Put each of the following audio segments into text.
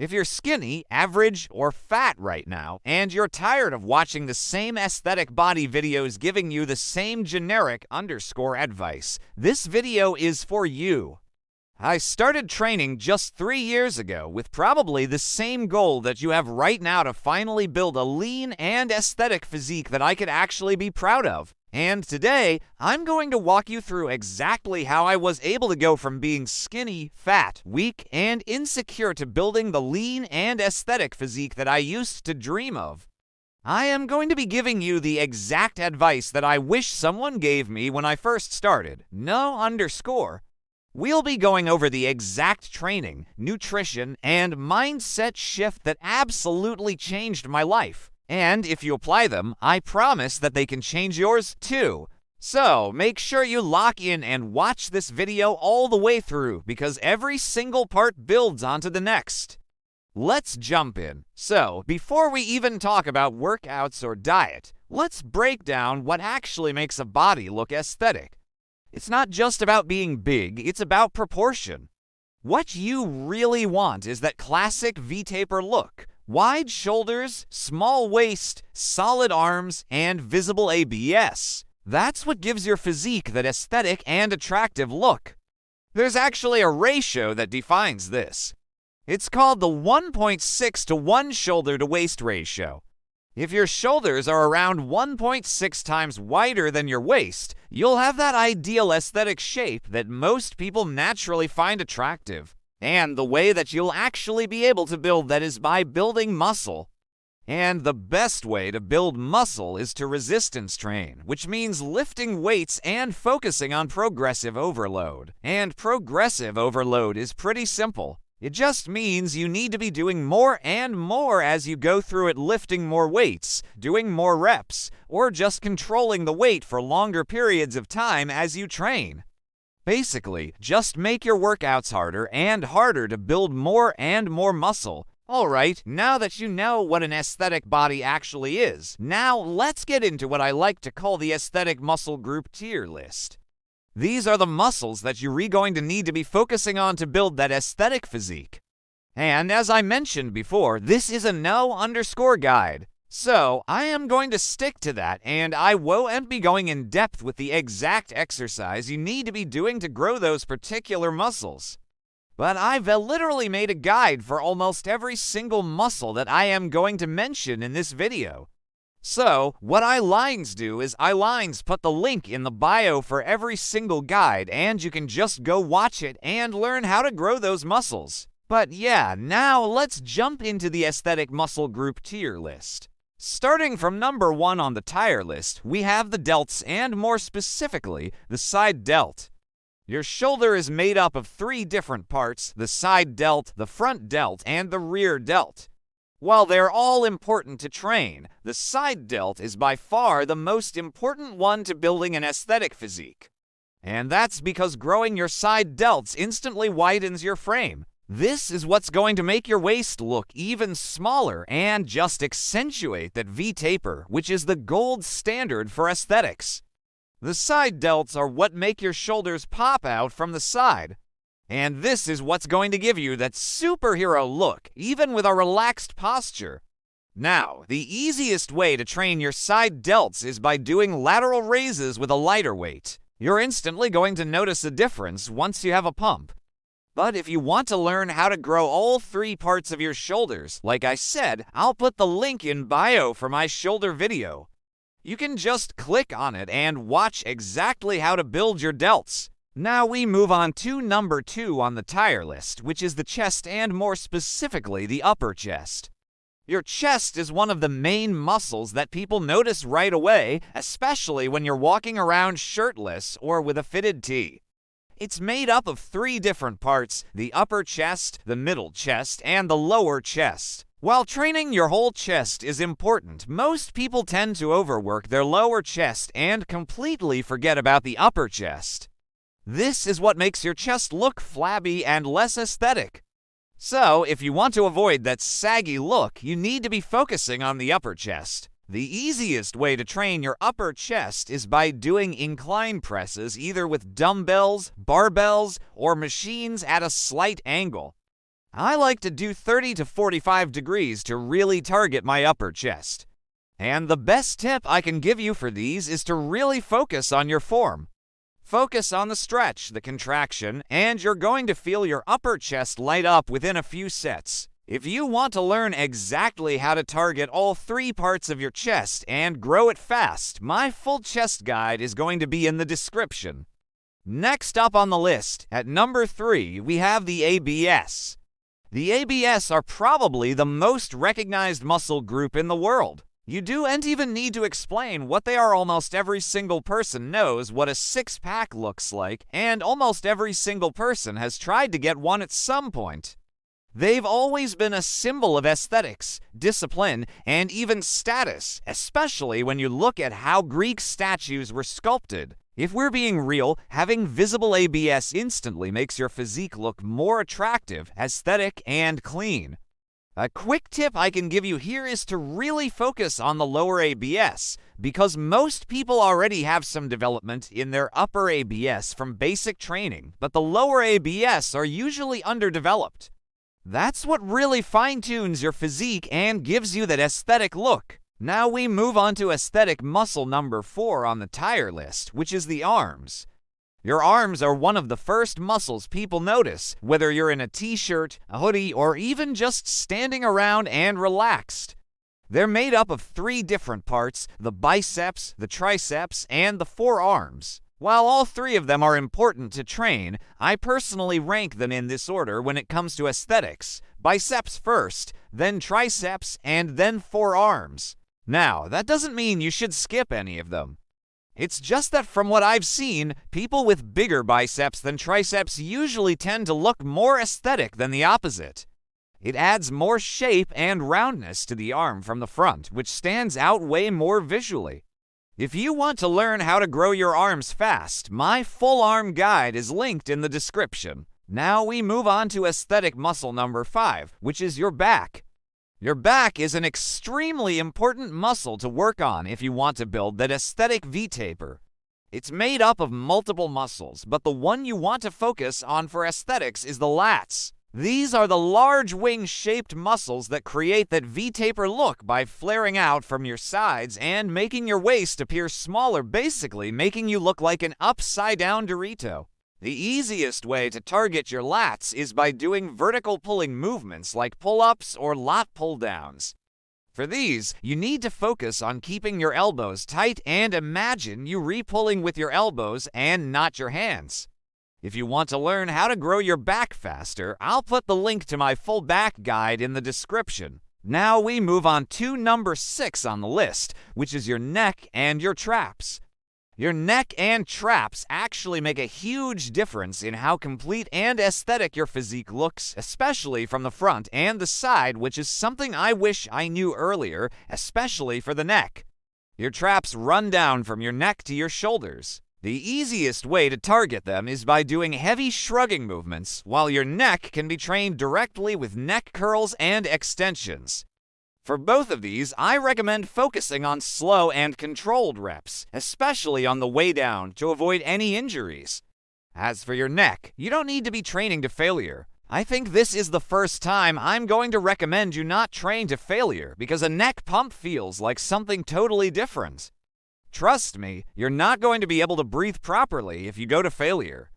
If you're skinny, average, or fat right now, and you're tired of watching the same aesthetic body videos giving you the same generic advice, this video is for you. I started training just 3 years ago with probably the same goal that you have right now to finally build a lean and aesthetic physique that I could actually be proud of. And today, I'm going to walk you through exactly how I was able to go from being skinny, fat, weak, and insecure to building the lean and aesthetic physique that I used to dream of. I am going to be giving you the exact advice that I wish someone gave me when I first started. No underscore. We'll be going over the exact training, nutrition, and mindset shift that absolutely changed my life. And if you apply them, I promise that they can change yours too. So make sure you lock in and watch this video all the way through because every single part builds onto the next. Let's jump in. So before we even talk about workouts or diet, let's break down what actually makes a body look aesthetic. It's not just about being big, it's about proportion. What you really want is that classic V-taper look. Wide shoulders, small waist, solid arms, and visible abs. That's what gives your physique that aesthetic and attractive look. There's actually a ratio that defines this. It's called the 1.6 to 1 shoulder to waist ratio. If your shoulders are around 1.6 times wider than your waist, you'll have that ideal aesthetic shape that most people naturally find attractive. And the way that you'll actually be able to build that is by building muscle. And the best way to build muscle is to resistance train, which means lifting weights and focusing on progressive overload. And progressive overload is pretty simple. It just means you need to be doing more and more as you go through it, lifting more weights, doing more reps, or just controlling the weight for longer periods of time as you train. Basically, just make your workouts harder and harder to build more and more muscle. Alright, now that you know what an aesthetic body actually is, now let's get into what I like to call the aesthetic muscle group tier list. These are the muscles that you're going to need to be focusing on to build that aesthetic physique. And as I mentioned before, this is a no underscore guide. So, I am going to stick to that, and I won't be going in depth with the exact exercise you need to be doing to grow those particular muscles. But I've literally made a guide for almost every single muscle that I am going to mention in this video. So, what iLines do is iLines put the link in the bio for every single guide, and you can just go watch it and learn how to grow those muscles. But yeah, now let's jump into the aesthetic muscle group tier list. Starting from number 1 on the tier list, we have the delts, and more specifically, the side delt. Your shoulder is made up of 3 different parts: the side delt, the front delt, and the rear delt. While they're all important to train, the side delt is by far the most important one to building an aesthetic physique. And that's because growing your side delts instantly widens your frame. This is what's going to make your waist look even smaller and just accentuate that V-taper, which is the gold standard for aesthetics. The side delts are what make your shoulders pop out from the side. And this is what's going to give you that superhero look, even with a relaxed posture. Now, the easiest way to train your side delts is by doing lateral raises with a lighter weight. You're instantly going to notice a difference once you have a pump. But if you want to learn how to grow all 3 parts of your shoulders, like I said, I'll put the link in bio for my shoulder video. You can just click on it and watch exactly how to build your delts. Now we move on to number 2 on the tier list, which is the chest, and more specifically the upper chest. Your chest is one of the main muscles that people notice right away, especially when you're walking around shirtless or with a fitted tee. It's made up of 3 different parts: the upper chest, the middle chest, and the lower chest. While training your whole chest is important, most people tend to overwork their lower chest and completely forget about the upper chest. This is what makes your chest look flabby and less aesthetic. So, if you want to avoid that saggy look, you need to be focusing on the upper chest. The easiest way to train your upper chest is by doing incline presses either with dumbbells, barbells, or machines at a slight angle. I like to do 30 to 45 degrees to really target my upper chest. And the best tip I can give you for these is to really focus on your form. Focus on the stretch, the contraction, and you're going to feel your upper chest light up within a few sets. If you want to learn exactly how to target all 3 parts of your chest and grow it fast, my full chest guide is going to be in the description. Next up on the list, at number 3, we have the ABS. The ABS are probably the most recognized muscle group in the world. You don't even need to explain what they are. Almost every single person knows what a six-pack looks like, and almost every single person has tried to get one at some point. They've always been a symbol of aesthetics, discipline, and even status, especially when you look at how Greek statues were sculpted. If we're being real, having visible ABS instantly makes your physique look more attractive, aesthetic, and clean. A quick tip I can give you here is to really focus on the lower ABS, because most people already have some development in their upper ABS from basic training, but the lower ABS are usually underdeveloped. That's what really fine-tunes your physique and gives you that aesthetic look. Now we move on to aesthetic muscle number 4 on the tier list, which is the arms. Your arms are one of the first muscles people notice, whether you're in a t-shirt, a hoodie, or even just standing around and relaxed. They're made up of 3 different parts: the biceps, the triceps, and the forearms. While all 3 of them are important to train, I personally rank them in this order when it comes to aesthetics: biceps first, then triceps, and then forearms. Now, that doesn't mean you should skip any of them. It's just that from what I've seen, people with bigger biceps than triceps usually tend to look more aesthetic than the opposite. It adds more shape and roundness to the arm from the front, which stands out way more visually. If you want to learn how to grow your arms fast, my full arm guide is linked in the description. Now we move on to aesthetic muscle number 5, which is your back. Your back is an extremely important muscle to work on if you want to build that aesthetic V-taper. It's made up of multiple muscles, but the one you want to focus on for aesthetics is the lats. These are the large wing-shaped muscles that create that V-taper look by flaring out from your sides and making your waist appear smaller, basically making you look like an upside-down Dorito. The easiest way to target your lats is by doing vertical pulling movements like pull-ups or lat pull-downs. For these, you need to focus on keeping your elbows tight and imagine you re-pulling with your elbows and not your hands. If you want to learn how to grow your back faster, I'll put the link to my full back guide in the description. Now we move on to number 6 on the list, which is your neck and your traps. Your neck and traps actually make a huge difference in how complete and aesthetic your physique looks, especially from the front and the side, which is something I wish I knew earlier, especially for the neck. Your traps run down from your neck to your shoulders. The easiest way to target them is by doing heavy shrugging movements, while your neck can be trained directly with neck curls and extensions. For both of these, I recommend focusing on slow and controlled reps, especially on the way down, to avoid any injuries. As for your neck, you don't need to be training to failure. I think this is the first time I'm going to recommend you not train to failure, because a neck pump feels like something totally different. Trust me, you're not going to be able to breathe properly if you go to failure.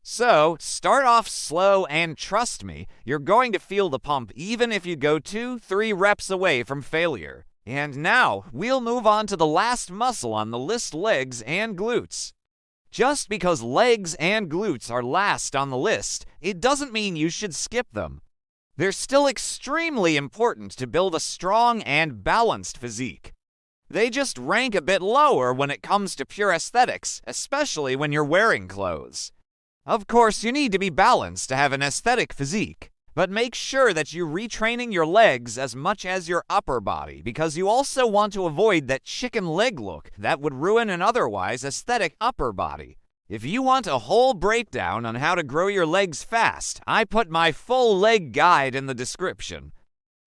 So, start off slow and trust me, you're going to feel the pump even if you go 2-3 reps away from failure. And now, we'll move on to the last muscle on the list: legs and glutes. Just because legs and glutes are last on the list, it doesn't mean you should skip them. They're still extremely important to build a strong and balanced physique. They just rank a bit lower when it comes to pure aesthetics, especially when you're wearing clothes. Of course, you need to be balanced to have an aesthetic physique, but make sure that you're retraining your legs as much as your upper body, because you also want to avoid that chicken leg look that would ruin an otherwise aesthetic upper body. If you want a whole breakdown on how to grow your legs fast, I put my full leg guide in the description.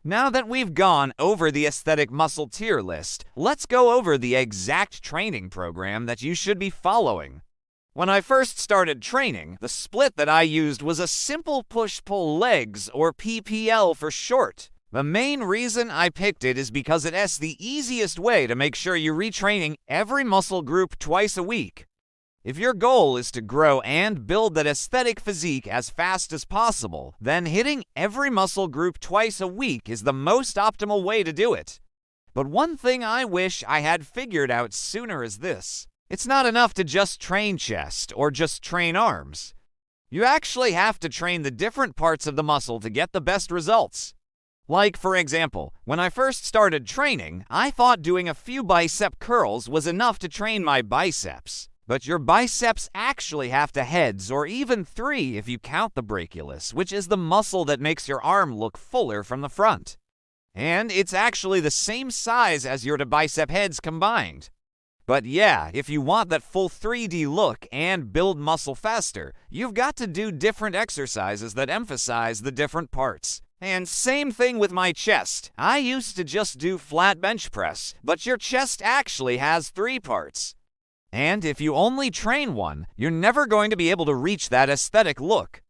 Now that we've gone over the aesthetic muscle tier list, let's go over the exact training program that you should be following. When I first started training, the split that I used was a simple push-pull legs, or PPL for short. The main reason I picked it is because it's the easiest way to make sure you're retraining every muscle group twice a week. If your goal is to grow and build that aesthetic physique as fast as possible, then hitting every muscle group twice a week is the most optimal way to do it. But one thing I wish I had figured out sooner is this. It's not enough to just train chest or just train arms. You actually have to train the different parts of the muscle to get the best results. Like, for example, when I first started training, I thought doing a few bicep curls was enough to train my biceps. But your biceps actually have to heads, or even 3 if you count the brachialis, which is the muscle that makes your arm look fuller from the front. And it's actually the same size as your bicep heads combined. But yeah, if you want that full 3D look and build muscle faster, you've got to do different exercises that emphasize the different parts. And same thing with my chest. I used to just do flat bench press, but your chest actually has 3 parts. And if you only train one, you're never going to be able to reach that aesthetic look.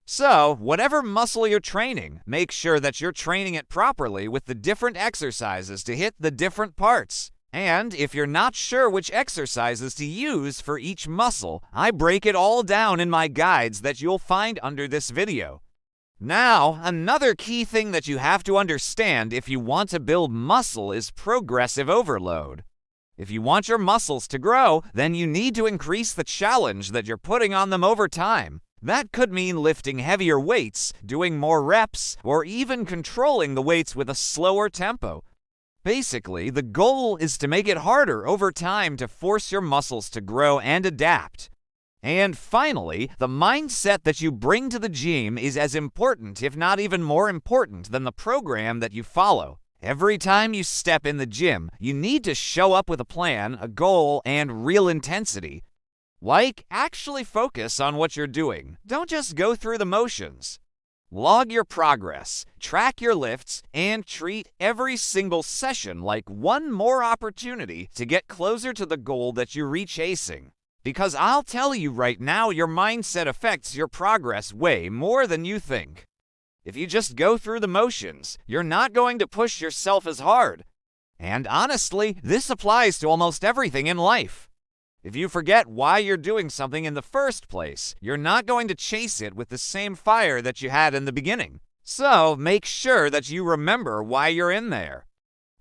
So, whatever muscle you're training, make sure that you're training it properly with the different exercises to hit the different parts. And if you're not sure which exercises to use for each muscle, I break it all down in my guides that you'll find under this video. Now, another key thing that you have to understand if you want to build muscle is progressive overload. If you want your muscles to grow, then you need to increase the challenge that you're putting on them over time. That could mean lifting heavier weights, doing more reps, or even controlling the weights with a slower tempo. Basically, the goal is to make it harder over time to force your muscles to grow and adapt. And finally, the mindset that you bring to the gym is as important, if not even more important, than the program that you follow. Every time you step in the gym, you need to show up with a plan, a goal, and real intensity. Like, actually focus on what you're doing. Don't just go through the motions. Log your progress, track your lifts, and treat every single session like one more opportunity to get closer to the goal that you're chasing. Because I'll tell you right now, your mindset affects your progress way more than you think. If you just go through the motions, you're not going to push yourself as hard. And honestly, this applies to almost everything in life. If you forget why you're doing something in the first place, you're not going to chase it with the same fire that you had in the beginning. So make sure that you remember why you're in there.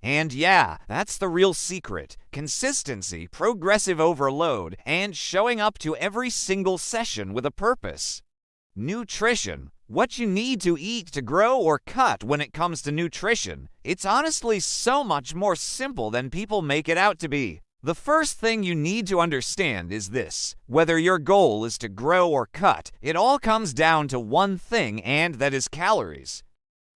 And yeah, that's the real secret. Consistency, progressive overload, and showing up to every single session with a purpose. Nutrition. What you need to eat to grow or cut when it comes to nutrition. It's honestly so much more simple than people make it out to be. The first thing you need to understand is this. Whether your goal is to grow or cut, it all comes down to one thing, and that is calories.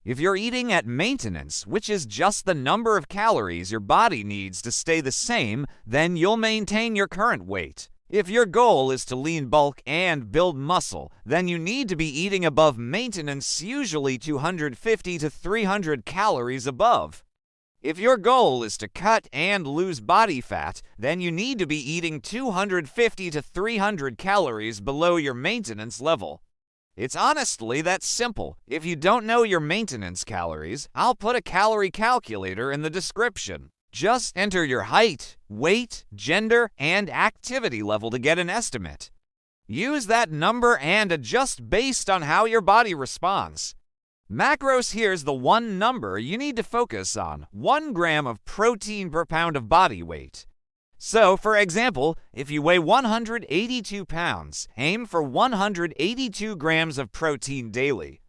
If you're eating at maintenance, which is just the number of calories your body needs to stay the same, then you'll maintain your current weight. If your goal is to lean bulk and build muscle, then you need to be eating above maintenance, usually 250 to 300 calories above. If your goal is to cut and lose body fat, then you need to be eating 250 to 300 calories below your maintenance level. It's honestly that simple. If you don't know your maintenance calories, I'll put a calorie calculator in the description. Just enter your height, weight, gender, and activity level to get an estimate. Use that number and adjust based on how your body responds. Macros, here's the one number you need to focus on: 1 gram of protein per pound of body weight. So, for example, if you weigh 182 pounds, aim for 182 grams of protein daily.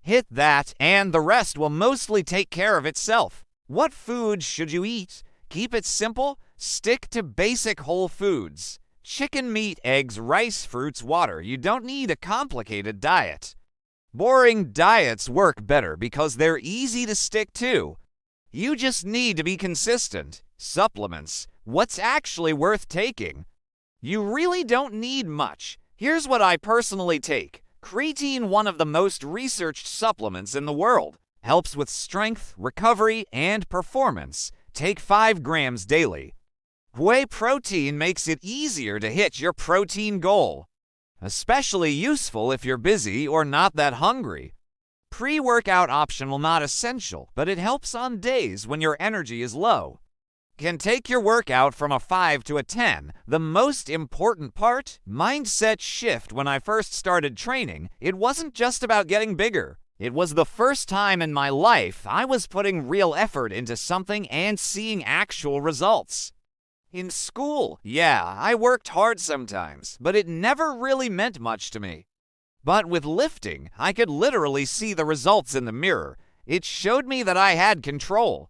Hit that, and the rest will mostly take care of itself. What foods should you eat? Keep it simple. Stick to basic whole foods. Chicken, meat, eggs, rice, fruits, water. You don't need a complicated diet. Boring diets work better because they're easy to stick to. You just need to be consistent. Supplements. What's actually worth taking? You really don't need much. Here's what I personally take. Creatine, one of the most researched supplements in the world. Helps with strength, recovery, and performance. Take 5 grams daily. Whey protein makes it easier to hit your protein goal, especially useful if you're busy or not that hungry. Pre-workout optional, not essential, but it helps on days when your energy is low. Can take your workout from a 5 to a 10. The most important part? Mindset shift. When I first started training, it wasn't just about getting bigger. It was the first time in my life I was putting real effort into something and seeing actual results. In school, yeah, I worked hard sometimes, but it never really meant much to me. But with lifting, I could literally see the results in the mirror. It showed me that I had control,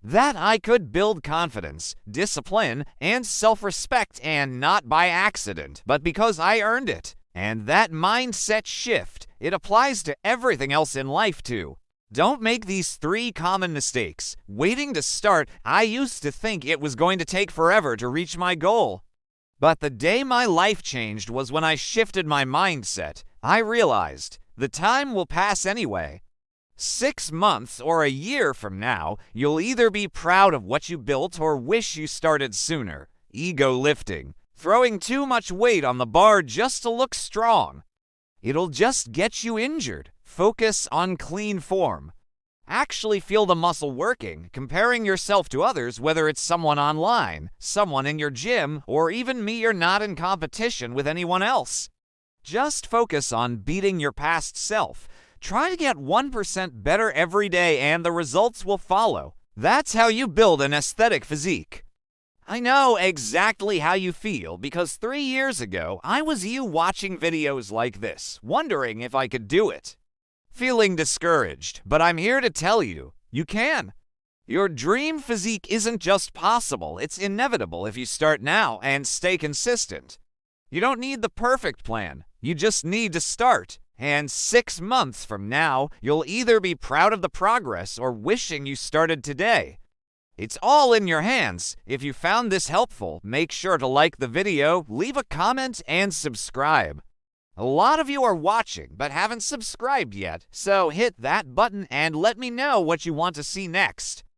that I could build confidence, discipline, and self-respect, and not by accident, but because I earned it. And that mindset shift, it applies to everything else in life too. Don't make these 3 common mistakes. Waiting to start, I used to think it was going to take forever to reach my goal. But the day my life changed was when I shifted my mindset. I realized the time will pass anyway. 6 months or a year from now, you'll either be proud of what you built or wish you started sooner. Ego lifting. Throwing too much weight on the bar just to look strong. It'll just get you injured. Focus on clean form. Actually feel the muscle working, comparing yourself to others, whether it's someone online, someone in your gym, or even me. You're not in competition with anyone else. Just focus on beating your past self. Try to get 1% better every day and the results will follow. That's how you build an aesthetic physique. I know exactly how you feel because 3 years ago, I was you watching videos like this, wondering if I could do it. Feeling discouraged, but I'm here to tell you, you can. Your dream physique isn't just possible, it's inevitable if you start now and stay consistent. You don't need the perfect plan, you just need to start. And 6 months from now, you'll either be proud of the progress or wishing you started today. It's all in your hands. If you found this helpful, make sure to like the video, leave a comment, and subscribe. A lot of you are watching but haven't subscribed yet, so hit that button and let me know what you want to see next.